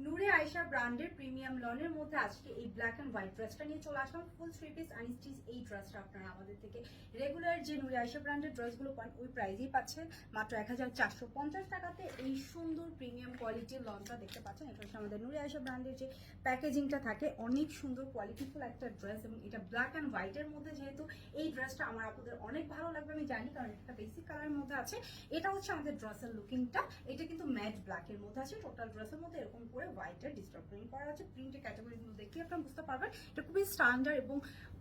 নূরে আয়েশা ব্র্যান্ডের প্রিমিয়াম লনের মধ্যে আজকে এই ব্ল্যাক এন্ড হোয়াইট ড্রেসটা নিয়ে চলে আসলাম। ফুল থ্রি পিস আনস্টিচ এই ড্রেসটা আপনারা আমাদের থেকে রেগুলার যে নূরে আয়েশা ব্র্যান্ডের ড্রেসগুলো পান ওই প্রাইসেই পাচ্ছেন মাত্র 1450 টাকাতে। এই সুন্দর প্রিমিয়াম কোয়ালিটির লনটা দেখতে পাচ্ছেন। এটা হচ্ছে আমাদের নূরে আয়েশা ব্র্যান্ডের যে প্যাকেজিংটা থাকে, অনেক সুন্দর কোয়ালিটিফুল একটা ড্রেস এবং এটা ব্ল্যাক এন্ড হোয়াইটের মধ্যে, যেহেতু এই ড্রেসটা আমার আপনাদের অনেক ভালো লাগবে আমি জানি, কারণ এটা বেসিক কালারের মধ্যে আছে। এটা হচ্ছে আমাদের ড্রেসের লুকিংটা। এটা কিন্তু ম্যাট ব্ল্যাকের মধ্যে আছে। টোটাল ড্রেসের মধ্যে এরকম করে হোয়াইটের ডিজিটাল প্রিন্ট করা আছে। প্রিন্টের ক্যাটাগরিগুলো দেখে আপনারা বুঝতে পারবেন এটা খুবই স্ট্যান্ডার্ড এবং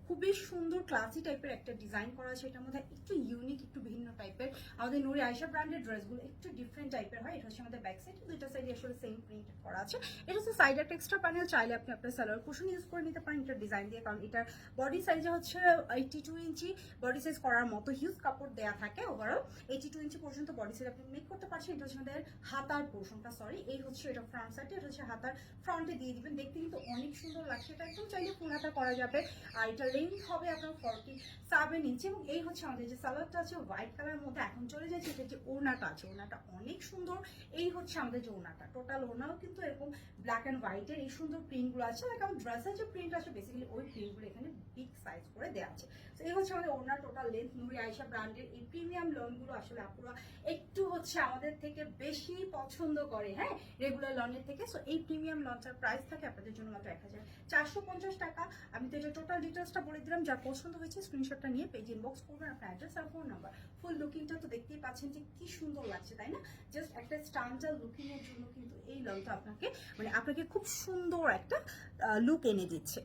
খুবই সুন্দর ক্লাসি টাইপের একটা ডিজাইন করা আছে। এটার মধ্যে একটু ইউনিক, একটু ভিন্ন টাইপের। আমাদের নূরে আয়েশা ব্র্যান্ডের ড্রেসগুলো একটু ডিফারেন্ট টাইপের হয়। এটা হচ্ছে আমাদের ব্যাক সাইড, দুইটা সাইডে আসলে সেম প্রিন্ট করা আছে। এটা হচ্ছে সাইডে একটা এক্সট্রা প্যানেল, চাইলে আপনি আপনার সালোয়ার কুশন ইউজ করে নিতে পারেন এটা ডিজাইন দিয়ে, কারণ এটার বডি সাইজে হচ্ছে 82 ইঞ্চি বডি সাইজ করার মতো হিউজ কাপড় দেওয়া থাকে। ওভারঅল 82 ইঞ্চি পর্যন্ত বডি সাইজ আপনি মেক করতে পারছেন। এটা হচ্ছে আমাদের হাতার পোর্শনটা, সরি এই হচ্ছে এটা ফ্রন্ট সাইডে, এটা হচ্ছে হাতার ফ্রন্টে দিয়ে দিবেন। দেখতে কিন্তু অনেক সুন্দর লাগছে। এটা একদম চাইলে ফুল হাতা করা যাবে। আর এটা লেন্থ হবে আপনার 47 ইঞ্চি। এবং এই হচ্ছে আমাদের যে সালোয়ারটা আছে হোয়াইট কালারের মধ্যে। এখন চলে যাচ্ছে এটা যে ওড়নাটা আছে, ওড়নাটা অনেক সুন্দর। এই হচ্ছে আমাদের যে ওড়নাটা, টোটাল ওড়নাও কিন্তু এরকম ব্ল্যাক অ্যান্ড হোয়াইটের এই সুন্দর প্রিন্টগুলো আছে। লাইক আমার ড্রেসের যে প্রিন্ট আছে বেসিক্যালি ওই প্রিন্টগুলো এখানে বিগ সাইজ করে দেওয়া আছে। তো এই হচ্ছে আমাদের ওড়নার টোটাল লেন্থ। নূরে আয়েশা ব্র্যান্ডের এই প্রিমিয়াম লনগুলো আসলে আপুরা একটু হচ্ছে আমাদের থেকে বেশি পছন্দ করে, হ্যাঁ, রেগুলার লনের থেকে। সো এই প্রিমিয়াম লনটার প্রাইস থাকে আপনাদের জন্য মাত্র 1450 টাকা। আমি তো এটা টোটাল ডিটেলসটা বলে দিলাম। যার পছন্দ হয়েছে স্ক্রিনশটটা নিয়ে পেজ ইনবক্স করবেন, আপনার অ্যাড্রেস আর ফোন নাম্বার। ফুল লুকিংটা তো দেখতেই পাচ্ছেন যে কি সুন্দর লাগছে, তাই না? জাস্ট একটা স্ট্যান্ডার্ড লুকিং এর জন্য কিন্তু এই লনটা আপনাকে খুব সুন্দর একটা লুক এনে দিচ্ছে।